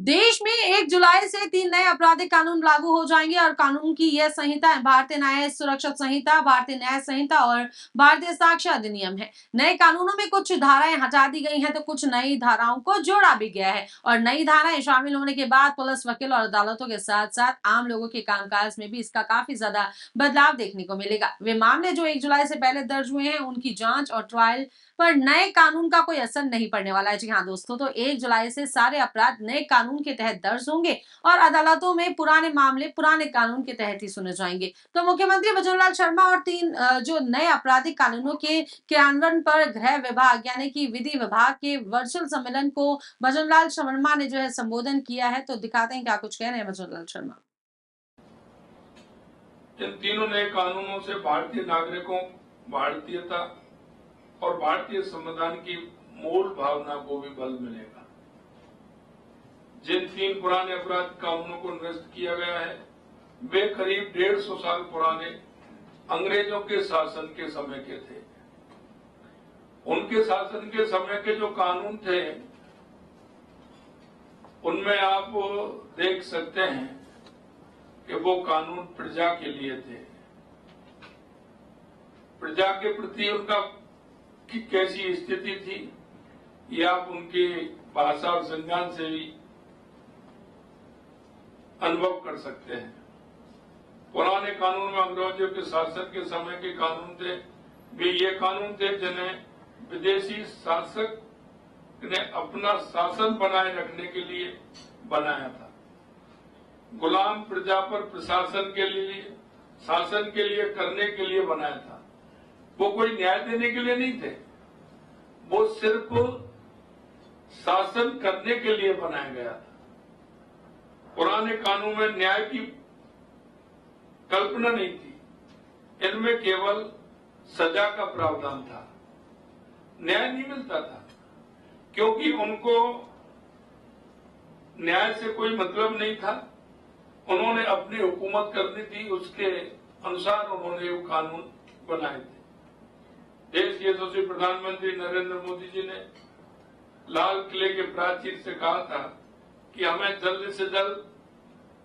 देश में 1 जुलाई से 3 नए आपराधिक कानून लागू हो जाएंगे और कानून की यह संहिताएं भारतीय न्याय सुरक्षा संहिता, भारतीय न्याय संहिता और भारतीय साक्ष्य अधिनियम है। नए कानूनों में कुछ धाराएं हटा दी गई हैं तो कुछ नई धाराओं को जोड़ा भी गया है और नई धाराएं शामिल होने के बाद पुलिस, वकील और अदालतों के साथ साथ आम लोगों के कामकाज में भी इसका काफी ज्यादा बदलाव देखने को मिलेगा। वे मामले जो 1 जुलाई से पहले दर्ज हुए हैं उनकी जांच और ट्रायल पर नए कानून का कोई असर नहीं पड़ने वाला है। जी हाँ दोस्तों, तो 1 जुलाई से सारे अपराध नए कानून के तहत दर्ज होंगे और अदालतों में पुराने मामले पुराने कानून के तहत ही सुने जाएंगे। तो मुख्यमंत्री भजनलाल शर्मा और 3 जो नए आपराधिक कानूनों के क्रियान्वयन पर गृह विभाग यानी कि विधि विभाग के वर्चुअल सम्मेलन को भजनलाल शर्मा ने जो है संबोधन किया है। तो दिखाते हैं क्या कुछ कह रहे हैं भजनलाल शर्मा। इन तीनों नए कानूनों से भारतीय नागरिकों, भारतीयता और भारतीय संविधान की मूल भावना को भी बल मिलेगा। जिन 3 पुराने अपराध कानूनों को निरस्त किया गया है वे करीब 150 साल पुराने अंग्रेजों के शासन के समय के थे। उनके शासन के समय के जो कानून थे उनमें आप देख सकते हैं कि वो कानून प्रजा के लिए थे। प्रजा के प्रति उनका की कैसी स्थिति थी ये आप उनकी भाषा और संज्ञान से भी अनुभव कर सकते हैं। पुराने कानून में अंग्रेजों के शासन के समय के कानून थे। वे ये कानून थे जिन्हें विदेशी शासक ने अपना शासन बनाए रखने के लिए बनाया था। गुलाम प्रजा पर प्रशासन के लिए, शासन के लिए करने के लिए बनाया था। वो कोई न्याय देने के लिए नहीं थे, वो सिर्फ शासन करने के लिए बनाया गया था। पुराने कानून में न्याय की कल्पना नहीं थी, इनमें केवल सजा का प्रावधान था। न्याय नहीं मिलता था क्योंकि उनको न्याय से कोई मतलब नहीं था। उन्होंने अपनी हुकूमत करनी थी, उसके अनुसार उन्होंने वो कानून बनाए थे। देश के यशस्वी प्रधानमंत्री नरेंद्र मोदी जी ने लाल किले के प्राचीर से कहा था कि हमें जल्द से जल्द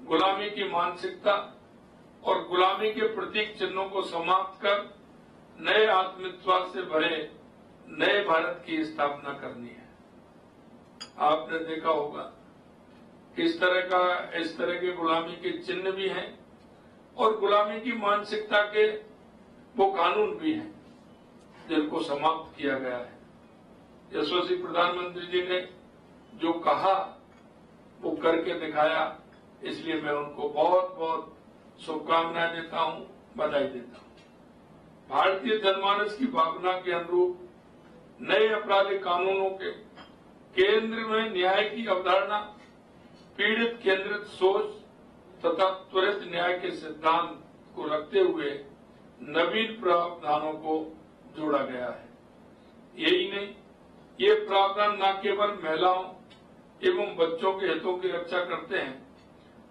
गुलामी की मानसिकता और गुलामी के प्रतीक चिन्हों को समाप्त कर नए आत्मविश्वास से भरे नए भारत की स्थापना करनी है। आपने देखा होगा इस तरह के गुलामी के चिन्ह भी हैं और गुलामी की मानसिकता के वो कानून भी हैं जिनको समाप्त किया गया है। यशस्वी प्रधानमंत्री जी ने जो कहा वो करके दिखाया, इसलिए मैं उनको बहुत बहुत शुभकामनाएं देता हूं, बधाई देता हूं। भारतीय जनमानस की भावना के अनुरूप नए आपराधिक कानूनों के केंद्र में न्याय की अवधारणा, पीड़ित केंद्रित सोच तथा त्वरित न्याय के सिद्धांत को रखते हुए नवीन प्रावधानों को जोड़ा गया है। यही नहीं, ये प्रावधान न केवल महिलाओं एवं बच्चों के हितों की रक्षा करते हैं,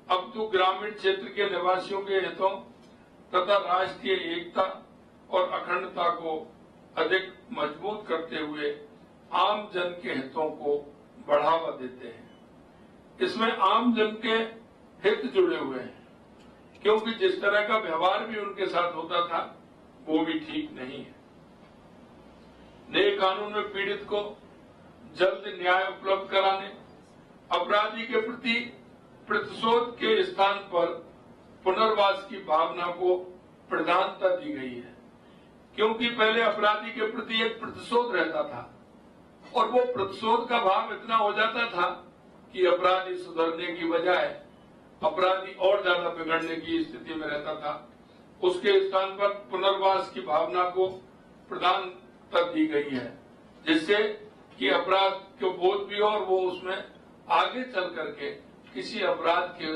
अब तो ग्रामीण क्षेत्र के निवासियों के हितों तथा राष्ट्रीय एकता और अखंडता को अधिक मजबूत करते हुए आम जन के हितों को बढ़ावा देते हैं। इसमें आम जन के हित जुड़े हुए हैं क्योंकि जिस तरह का व्यवहार भी उनके साथ होता था वो भी ठीक नहीं है। नए कानून में पीड़ित को जल्द न्याय उपलब्ध कराने, अपराधी के प्रति प्रतिशोध के स्थान पर पुनर्वास की भावना को प्रधानता दी गई है क्योंकि पहले अपराधी के प्रति एक प्रतिशोध रहता था और वो प्रतिशोध का भाव इतना हो जाता था कि अपराधी सुधरने की बजाय अपराधी और ज्यादा बिगड़ने की स्थिति में रहता था। उसके स्थान पर पुनर्वास की भावना को प्रधानता दी गई है जिससे कि अपराध को बोध भी हो और वो उसमें आगे चल करके किसी अपराध के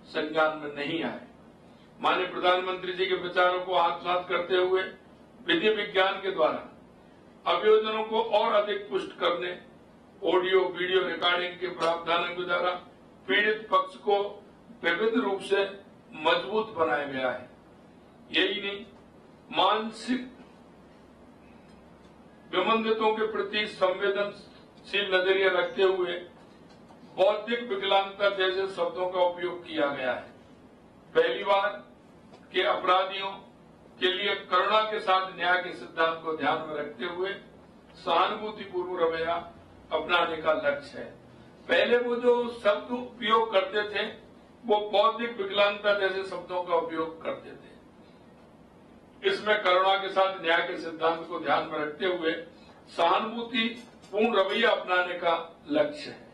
संज्ञान में नहीं आए। माननीय प्रधानमंत्री जी के विचारों को आत्मसात करते हुए विधि विज्ञान के द्वारा अभियोजनों को और अधिक पुष्ट करने, ऑडियो वीडियो रिकॉर्डिंग के प्रावधानों के द्वारा पीड़ित पक्ष को विविध रूप से मजबूत बनाया गया है। यही नहीं, मानसिक विमंदितों के प्रति संवेदनशील नजरिया रखते हुए बौद्धिक विकलांगता जैसे शब्दों का उपयोग किया गया है। पहली बार के अपराधियों के लिए करुणा के साथ न्याय के सिद्धांत को ध्यान में रखते हुए सहानुभूतिपूर्व रवैया अपनाने का लक्ष्य है। पहले वो जो शब्द उपयोग करते थे वो बौद्धिक विकलांगता जैसे शब्दों का उपयोग करते थे। इसमें करुणा के साथ न्याय के सिद्धांत को ध्यान में रखते हुए सहानुभूति पूर्ण रवैया अपनाने का लक्ष्य है।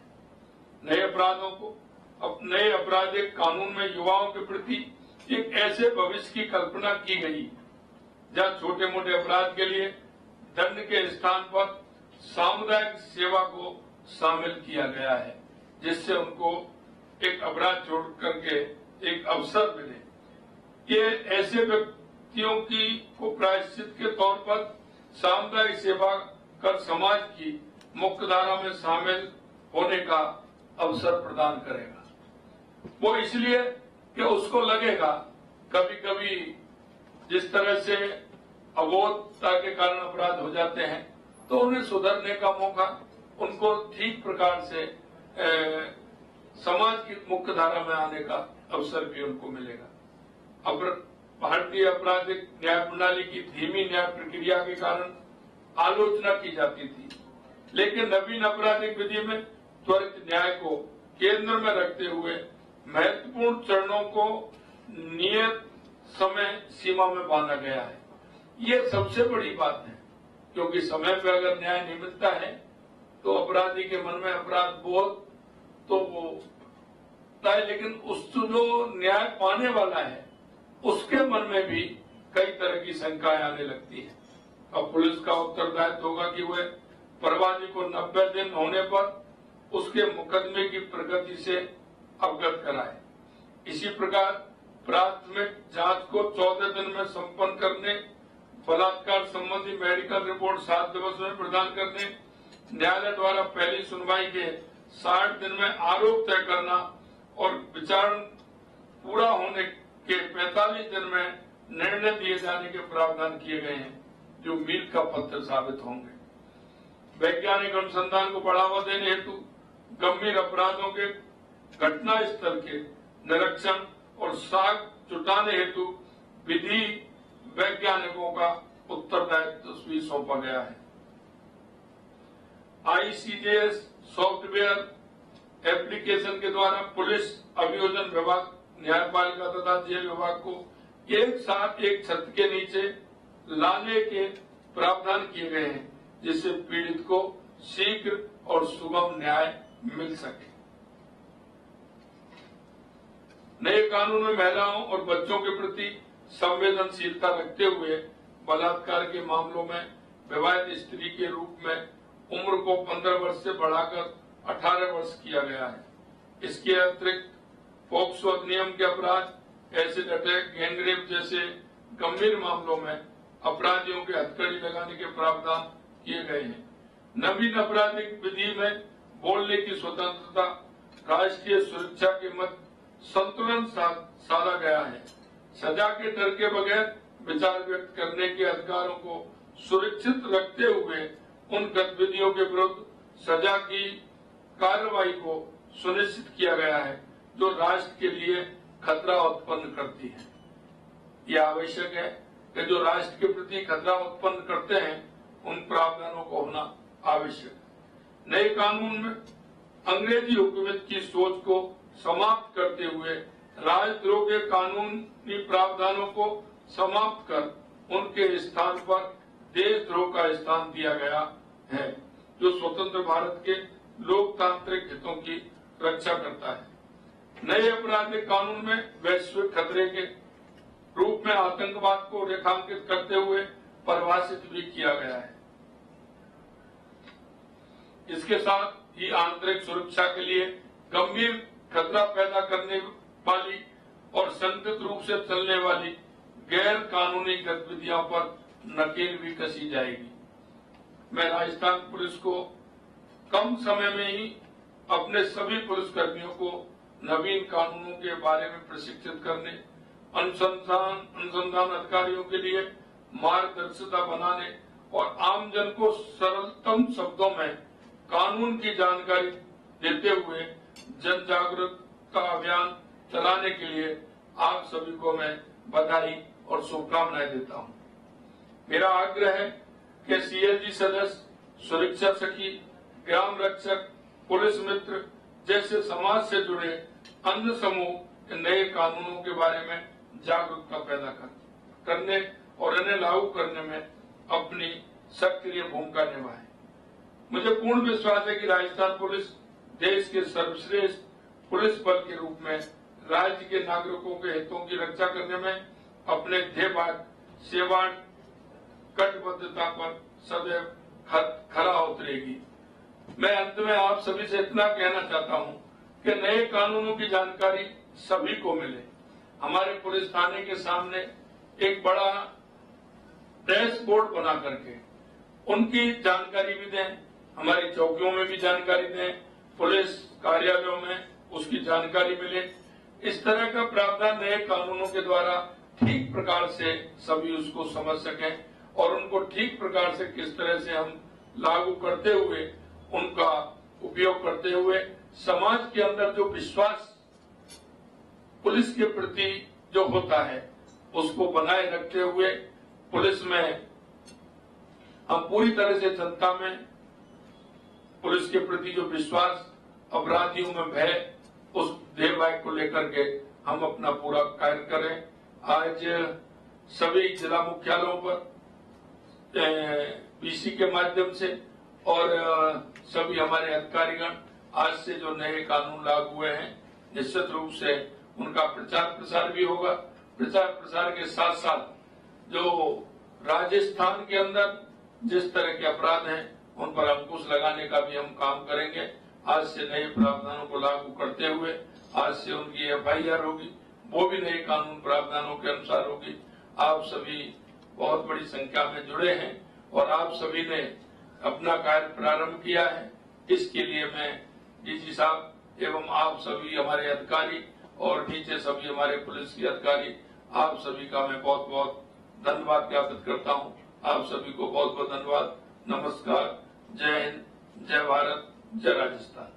नए आपराधिक कानून में युवाओं के प्रति एक ऐसे भविष्य की कल्पना की गई जहां छोटे मोटे अपराध के लिए दंड के स्थान पर सामुदायिक सेवा को शामिल किया गया है, जिससे उनको एक अपराध छोड़ करके एक अवसर मिले। ये ऐसे व्यक्तियों को प्रायश्चित के तौर पर सामुदायिक सेवा कर समाज की मुख्य धारा में शामिल होने का अवसर प्रदान करेगा। वो इसलिए कि उसको लगेगा कभी कभी जिस तरह से अबोधता के कारण अपराध हो जाते हैं तो उन्हें सुधरने का मौका, उनको ठीक प्रकार से समाज की मुख्य धारा में आने का अवसर भी उनको मिलेगा। अब भारतीय आपराधिक न्याय प्रणाली की धीमी न्याय प्रक्रिया के कारण आलोचना की जाती थी, लेकिन नवीन आपराधिक विधि में त्वरित न्याय को केंद्र में रखते हुए महत्वपूर्ण चरणों को नियत समय सीमा में बांधा गया है। ये सबसे बड़ी बात है, क्योंकि समय पर अगर न्याय नहीं मिलता है तो अपराधी के मन में अपराध बोध तो वो होता है, लेकिन उस जो न्याय पाने वाला है उसके मन में भी कई तरह की शंकाएं आने लगती है। अब पुलिस का उत्तरदायित्व होगा कि वह प्रवादी को 90 दिन होने पर उसके मुकदमे की प्रगति से अवगत कराए। इसी प्रकार प्राथमिक जांच को 14 दिन में संपन्न करने, बलात्कार संबंधी मेडिकल रिपोर्ट 7 दिवस में प्रदान करने, न्यायालय द्वारा पहली सुनवाई के 60 दिन में आरोप तय करना और विचारण पूरा होने के 45 दिन में निर्णय दिए जाने के प्रावधान किए गए हैं, जो मील का पत्थर साबित होंगे। वैज्ञानिक अनुसंधान को बढ़ावा देने हेतु गंभीर अपराधों के घटना स्थल के निरीक्षण और साक्ष्य जुटाने हेतु विधि वैज्ञानिकों का उत्तरदायित्व भी सौंपा गया है। ICJS सॉफ्टवेयर एप्लीकेशन के द्वारा पुलिस, अभियोजन विभाग, न्यायपालिका तथा जेल विभाग को एक साथ एक छत के नीचे लाने के प्रावधान किए गए हैं, जिससे पीड़ित को शीघ्र और सुगम न्याय मिल सके। नए कानून में महिलाओं और बच्चों के प्रति संवेदनशीलता रखते हुए बलात्कार के मामलों में विवाहित स्त्री के रूप में उम्र को 15 वर्ष से बढ़ाकर 18 वर्ष किया गया है। इसके अतिरिक्त पॉक्सो अधिनियम के अपराध, एसिड अटैक, गैंगरेप जैसे गंभीर मामलों में अपराधियों के हथकड़ी लगाने के प्रावधान किए गए हैं। नवीन आपराधिक विधि में बोलने की स्वतंत्रता, राष्ट्रीय सुरक्षा के मध्य संतुलन साधा गया है। सजा के डर के बगैर विचार व्यक्त करने के अधिकारों को सुरक्षित रखते हुए उन गतिविधियों के विरुद्ध सजा की कार्रवाई को सुनिश्चित किया गया है जो राष्ट्र के लिए खतरा उत्पन्न करती है। यह आवश्यक है कि जो राष्ट्र के प्रति खतरा उत्पन्न करते हैं उन प्रावधानों को होना आवश्यक है। नए कानून में अंग्रेजी हुकूमत की सोच को समाप्त करते हुए राजद्रोह के कानूनी प्रावधानों को समाप्त कर उनके स्थान पर देशद्रोह का स्थान दिया गया है, जो स्वतंत्र भारत के लोकतांत्रिक हितों की रक्षा करता है। नए आपराधिक कानून में वैश्विक खतरे के रूप में आतंकवाद को रेखांकित करते हुए परिभाषित भी किया गया है। इसके साथ ही आंतरिक सुरक्षा के लिए गंभीर खतरा पैदा करने वाली और संदिग्ध रूप से चलने वाली गैर कानूनी गतिविधियों पर नकेल भी कसी जाएगी। मैं राजस्थान पुलिस को कम समय में ही अपने सभी पुलिसकर्मियों को नवीन कानूनों के बारे में प्रशिक्षित करने, अनुसंधान अधिकारियों के लिए मार्गदर्शिता बनाने और आमजन को सरलतम शब्दों में कानून की जानकारी देते हुए जन जागरूकता अभियान चलाने के लिए आप सभी को मैं बधाई और शुभकामनाएं देता हूं। मेरा आग्रह है कि सीएलजी सदस्य, सुरक्षा सखी, ग्राम रक्षक, पुलिस मित्र जैसे समाज से जुड़े अन्य समूह नए कानूनों के बारे में जागरूकता पैदा करने और इन्हें लागू करने में अपनी सक्रिय भूमिका निभाएं। मुझे पूर्ण विश्वास है कि राजस्थान पुलिस देश के सर्वश्रेष्ठ पुलिस बल के रूप में राज्य के नागरिकों के हितों की रक्षा करने में अपने ध्येय सेवा कटिबद्धता पर सदैव खरा उतरेगी। मैं अंत में आप सभी से इतना कहना चाहता हूं कि नए कानूनों की जानकारी सभी को मिले। हमारे पुलिस थाने के सामने एक बड़ा डैशबोर्ड बना करके उनकी जानकारी भी दें, हमारी चौकियों में भी जानकारी दें, पुलिस कार्यालयों में उसकी जानकारी मिले। इस तरह का प्रावधान नए कानूनों के द्वारा ठीक प्रकार से सभी उसको समझ सकें और उनको ठीक प्रकार से किस तरह से हम लागू करते हुए उनका उपयोग करते हुए समाज के अंदर जो विश्वास पुलिस के प्रति जो होता है उसको बनाए रखते हुए पुलिस में हम पूरी तरह से जनता में पुलिस के प्रति जो विश्वास, अपराधियों में भय, उस ध्येय को लेकर के हम अपना पूरा कार्य करें। आज सभी जिला मुख्यालयों पर पीसी के माध्यम से और सभी हमारे अधिकारीगण आज से जो नए कानून लागू हुए हैं निश्चित रूप से उनका प्रचार प्रसार भी होगा। प्रचार प्रसार के साथ साथ जो राजस्थान के अंदर जिस तरह के अपराध हैं उन पर अंकुश लगाने का भी हम काम करेंगे। आज से नए प्रावधानों को लागू करते हुए आज से उनकी एफआईआर होगी, वो भी नए कानून प्रावधानों के अनुसार होगी। आप सभी बहुत बड़ी संख्या में जुड़े हैं और आप सभी ने अपना कार्य प्रारंभ किया है। इसके लिए मैं डीजी साहब एवं आप सभी हमारे अधिकारी और नीचे सभी हमारे पुलिस के अधिकारी, आप सभी का मैं बहुत बहुत धन्यवाद ज्ञापित करता हूं। आप सभी को बहुत बहुत धन्यवाद। नमस्कार। जय हिंद, जय भारत, जय राजस्थान।